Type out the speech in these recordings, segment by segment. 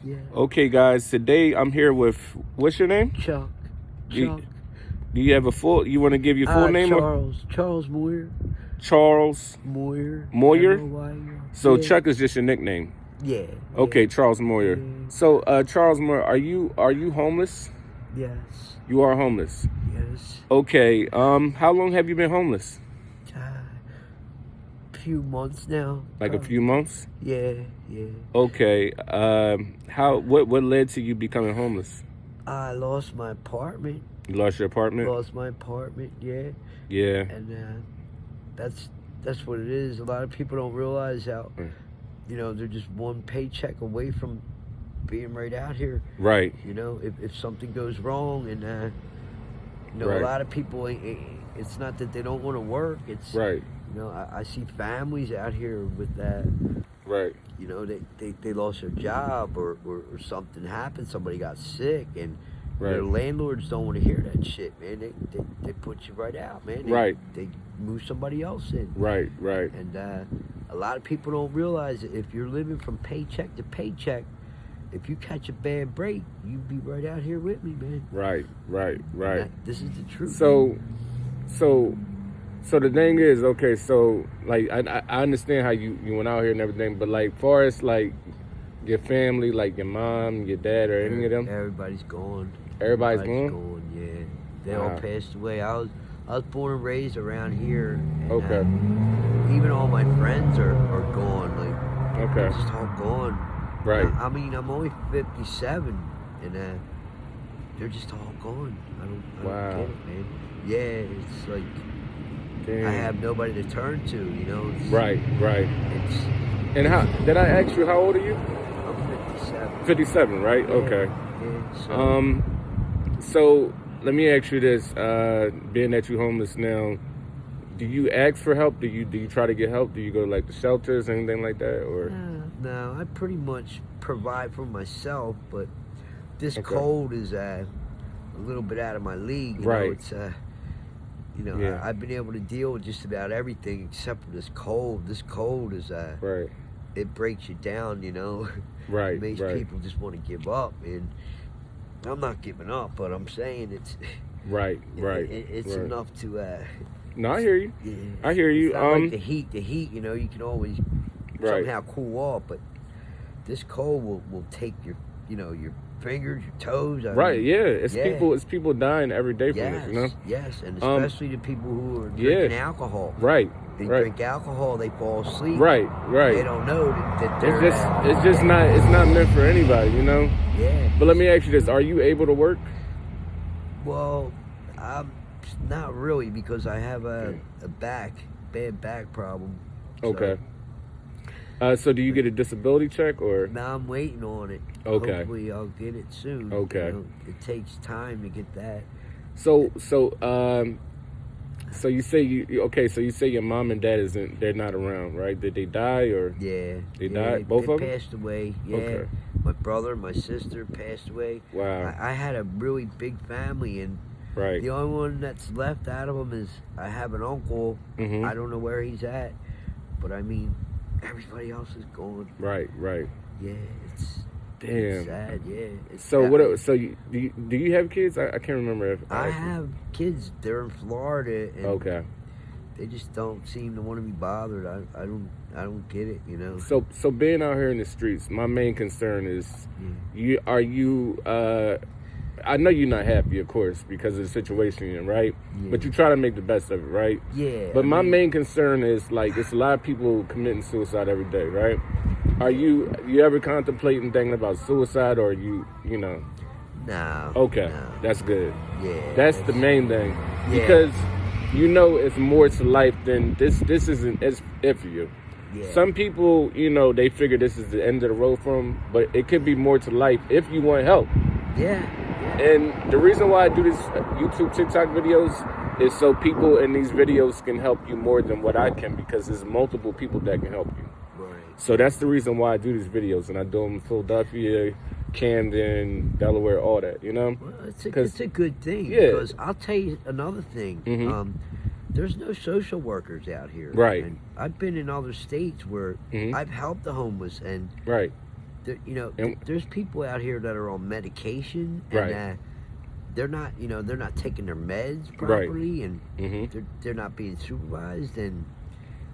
Yeah. Okay, guys. Today I'm here with what's your name? Chuck. Do you have a full? You want to give your full name? Charles Moyer. Charles Moyer. Moyer. M-O-Y-E-R. So yeah. Chuck is just your nickname. Yeah. Okay, Charles Moyer. Yeah. So Charles Moyer, are you homeless? Yes. You are homeless. Yes. Okay. How long have you been homeless? Few months now. Like a few months? Yeah. Okay. What led to you becoming homeless? I lost my apartment. You lost your apartment? Lost my apartment, yeah. Yeah. And that's what it is. A lot of people don't realize how, they're just one paycheck away from being right out here. Right. If something goes wrong and, right. A lot of people, it's not that they don't want to work. It's, right. I see families out here with that. Right. They lost their job or something happened. Somebody got sick, and their landlords don't want to hear that shit, man. They put you right out, man. They move somebody else in. Right. And a lot of people don't realize that if you're living from paycheck to paycheck, if you catch a bad break, you be right out here with me, man. Right. This is the truth. So the thing is, okay, so like I understand how you went out here and everything, but like far as like your family, like your mom, your dad, or any of them? Everybody's gone. Everybody's gone? Yeah. They all passed away. I was born and raised around here. And, okay. Even all my friends are gone. Like okay. They're just all gone. Right. I mean, I'm only 57, and they're just all gone. I don't get it, man. Yeah, it's like. Damn. I have nobody to turn to, Right. It's. And how did I ask you how old are you? I'm 57. 57, right? Yeah, okay. Yeah, so let me ask you this: being that you're homeless now, do you ask for help? Do you try to get help? Do you go to like the shelters, anything like that, or? No, I pretty much provide for myself, but this cold is a little bit out of my league. You know, it's I've been able to deal with just about everything except for this cold. This cold is it breaks you down, Right. It makes people just want to give up, and I'm not giving up, but I'm saying it's it's enough to no, I hear you. Yeah, I hear you. It's not like the heat, you can always somehow cool off, but this cold will take your your fingers, your toes. It's people dying every day from this, Yes, and especially the people who are drinking alcohol. Right. They drink alcohol, they fall asleep. Right. They don't know that they're it's not meant for anybody, Yeah. But let me ask you this: are you able to work? Well, I'm not really, because I have a bad back problem. Okay. So do you get a disability check or? Now I'm waiting on it. Okay. Hopefully I'll get it soon. Okay. It takes time to get that. So you say So you say your mom and dad they're not around, right? Did they die or? Yeah. They died. Both of them passed away. Yeah. Okay. My brother, my sister passed away. Wow. I had a really big family, and the only one that's left out of them is I have an uncle. Mm-hmm. I don't know where he's at, but I mean, everybody else is gone. Right. Yeah, it's sad. Yeah. Do you have kids? I can't remember if I have kids. They're in Florida. And they just don't seem to want to be bothered. I don't get it. So being out here in the streets, my main concern is I know you're not happy, of course, because of the situation you're in, right? Yeah. But you try to make the best of it, right? Yeah. But my main concern is, like, it's a lot of people committing suicide every day, right? Are you ever contemplating thinking about suicide, or you know? No. Okay, no. That's good. Yeah. That's the main thing. Because it's more to life than this isn't it for you. Yeah. Some people, they figure this is the end of the road for them, but it could be more to life if you want help. Yeah. And the reason why I do this YouTube, TikTok videos is so people in these videos can help you more than what I can, because there's multiple people that can help you. Right. So that's the reason why I do these videos, and I do them in Philadelphia, Camden, Delaware, all that, Well, it's a good thing. Yeah. Because I'll tell you another thing. Mm-hmm. There's no social workers out here. Right. And I've been in other states where I've helped the homeless, and there's people out here that are on medication, and they're not taking their meds properly, and they're not being supervised. And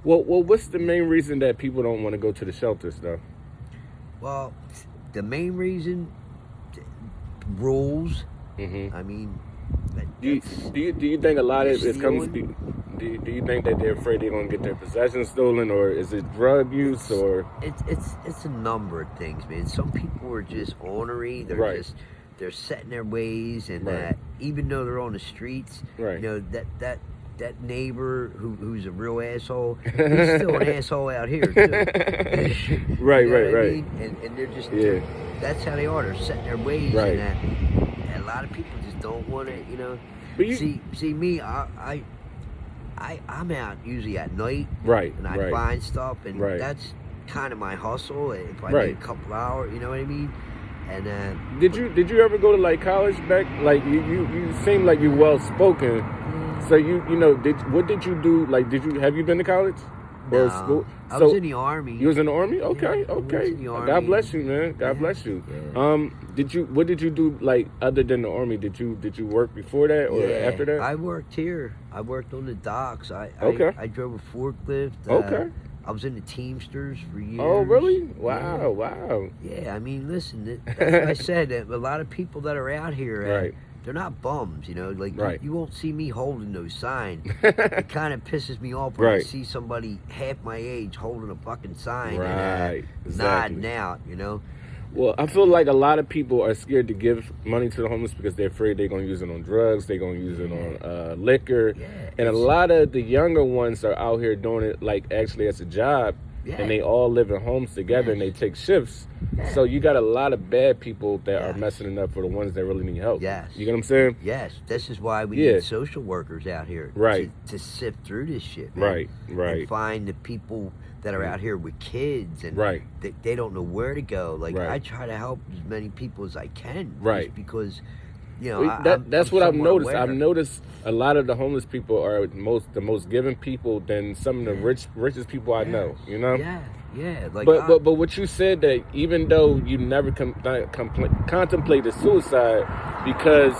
well, what's the main reason that people don't want to go to the shelters, though? Well, the main reason, rules. I mean, do you think a lot of it comes? Do you think that they're afraid they're gonna get their possessions stolen, or is it drug use, or it's a number of things, man. Some people are just ornery. They're set in their ways, and even though they're on the streets, that neighbor who's a real asshole, he's still an asshole out here too. Right. And they're just that's how they are. They're set in their ways, and a lot of people just don't want to, But see me, I'm out usually at night, and I find stuff, and that's kind of my hustle. If I need a couple hours, you know what I mean. And did you ever go to like college back? Like you seem like you're well spoken. So what did you do? Like, have you been to college or school? I was in the Army. You was in the Army? Okay. God bless you, man. God bless you. Yeah. What did you do, like, other than the Army? Did you work before that or after that? I worked here. I worked on the docks. I drove a forklift. I was in the Teamsters for years. Oh, really? Wow. Yeah, I mean, listen, that's what I said. That a lot of people that are out here, they're not bums, Like, you won't see me holding those signs. It kind of pisses me off when I see somebody half my age holding a fucking sign and nodding out, Well, I feel like a lot of people are scared to give money to the homeless because they're afraid they're going to use it on drugs, they're going to use it on liquor. Yeah, and a lot of the younger ones are out here doing it, like, actually as a job. Yeah. And they all live in homes together and they take shifts. Yeah. So you got a lot of bad people that are messing it up for the ones that really need help. Yes. You get what I'm saying? Yes. This is why we need social workers out here. To sift through this shit, man. Right. And find the people that are out here with kids and they don't know where to go. Like, I try to help as many people as I can. Just because... that's what I've noticed. I've noticed a lot of the homeless people are the most giving people than some of the richest people I know. Yeah. Like, but what you said, that even though you never contemplated suicide because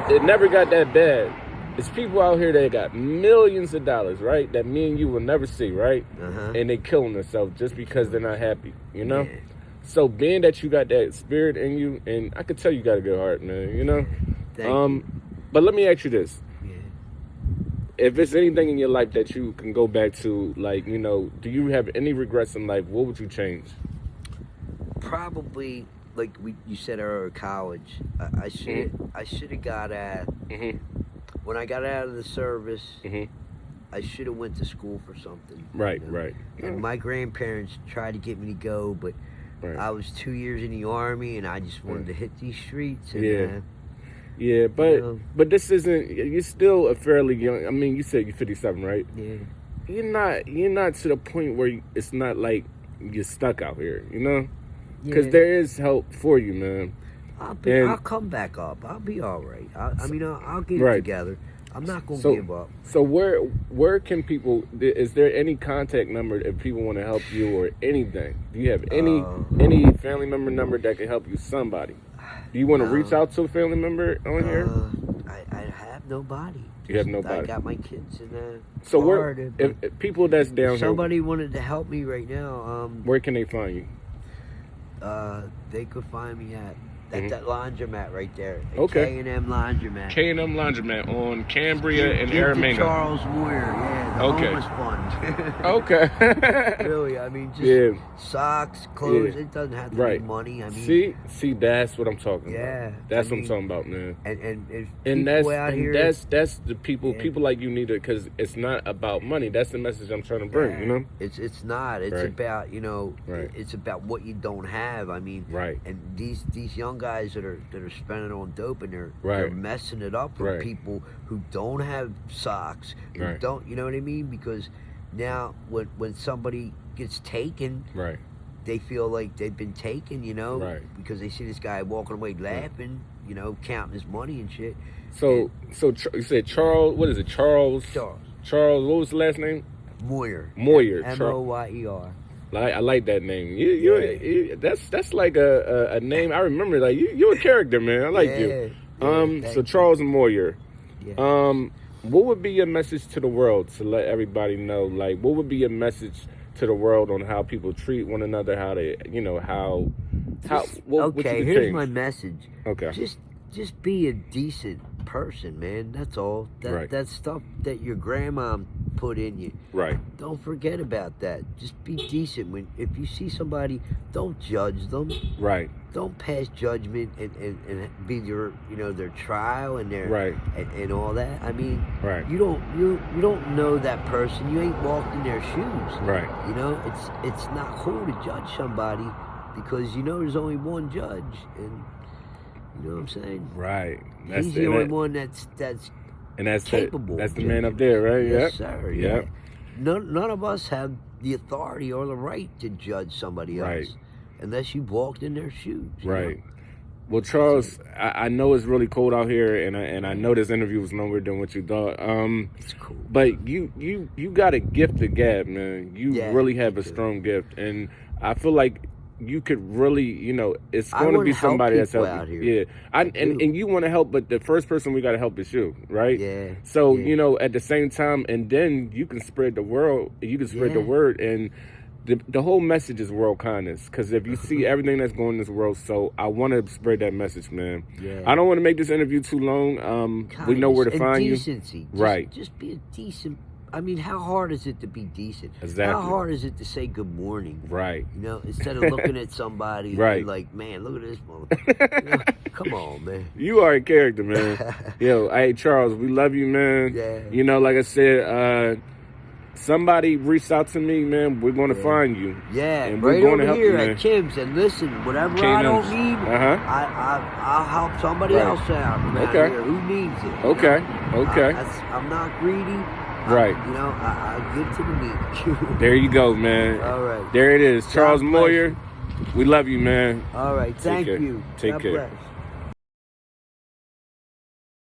it never got that bad, it's people out here that got millions of dollars, right? That me and you will never see, right? And they killing themselves just because they're not happy. Yeah. So being that you got that spirit in you, and I could tell you got a good heart, man, Thank you. But let me ask you this. Yeah. If there's anything in your life that you can go back to, like, do you have any regrets in life? What would you change? Probably, like you said earlier, college. I should have got when I got out of the service, I should have went to school for something. Right. And my grandparents tried to get me to go, but I was 2 years in the Army, and I just wanted to hit these streets. And, but this isn't. You're still a fairly young. I mean, you said you're 57, right? Yeah. You're not to the point where it's not like you're stuck out here, Because there is help for you, man. I'll come back up. I'll be all right. I'll get it together. I'm not going to give up. So where can people, is there any contact number if people want to help you or anything? Do you have any family member number that can help you, somebody? Do you want to reach out to a family member on here? I have nobody. You have nobody? I got my kids in So Florida. If people that's down here. Somebody wanted to help me right now. Where can they find you? They could find me at that laundromat right there. Okay. K&M Laundromat. K&M Laundromat on Cambria and Aramina. Charles Moyer, homeless fund. Okay. Really, I mean, just socks, clothes. It doesn't have to be money. I mean, see, that's what I'm talking about. That's what I'm talking about, man. And that's the people like you need it, because it's not about money. That's the message I'm trying to bring. It's not. It's about it's about what you don't have. I mean, and these young guys that are spending on dope, and they're messing it up for people who don't have socks, who don't, you know what I mean? Because now when somebody gets taken, they feel like they've been taken, because they see this guy walking away laughing, counting his money and shit. So you said Charles, what is it? Charles, what was the last name? Moyer. Moyer. Moyer. I like that name. That's like a name. I remember, like, you're a character, man. I like you. So Charles Moyer. Yeah. What would be your message to the world to let everybody know? Like, what would be your message to the world on how people treat one another? How they, what here's change? my message. Okay. Just be a decent person, man. That's all. That stuff that your grandma put in you. Right. Don't forget about that. Just be decent. If you see somebody, don't judge them. Right. Don't pass judgment and be their trial and their and all that. I mean, you don't know that person. You ain't walked in their shoes. Right. It's not cool to judge somebody because there's only one judge, and you know what I'm saying? Right. He's the only one that's capable. That's the man up there, right? Yes, sir. Yeah. None of us have the authority or the right to judge somebody else unless you walked in their shoes. Right. Well, Charles, I know it's really cold out here, and I know this interview was longer than what you thought. It's cool. But you got a gift to gab, man. You really have a strong gift, and I feel like you could really, it's going to be somebody that's helping. Yeah, and you want to help, but the first person we got to help is you, right? Yeah. So at the same time, and then you can spread the world. You can spread the word, and the whole message is world kindness. Because if you see everything that's going in this world, so I want to spread that message, man. Yeah. I don't want to make this interview too long. We know where to find decency. you. Just be a decent. I mean, how hard is it to be decent? Exactly. How hard is it to say good morning? Right. Instead of looking at somebody and like, man, look at this motherfucker. Come on, man. You are a character, man. Hey, Charles, we love you, man. Yeah. Like I said, somebody reached out to me, man. We're going to find you. Yeah, and we're going to help you, at Kim's. And listen, whatever I don't need, I'll help somebody else out. Okay. Here who needs it. Okay. I'm not greedy. Right. I give to the meat. There you go, man. All right. There it is. Charles Moyer. We love you, man. All right. Thank you. Take care. Bless.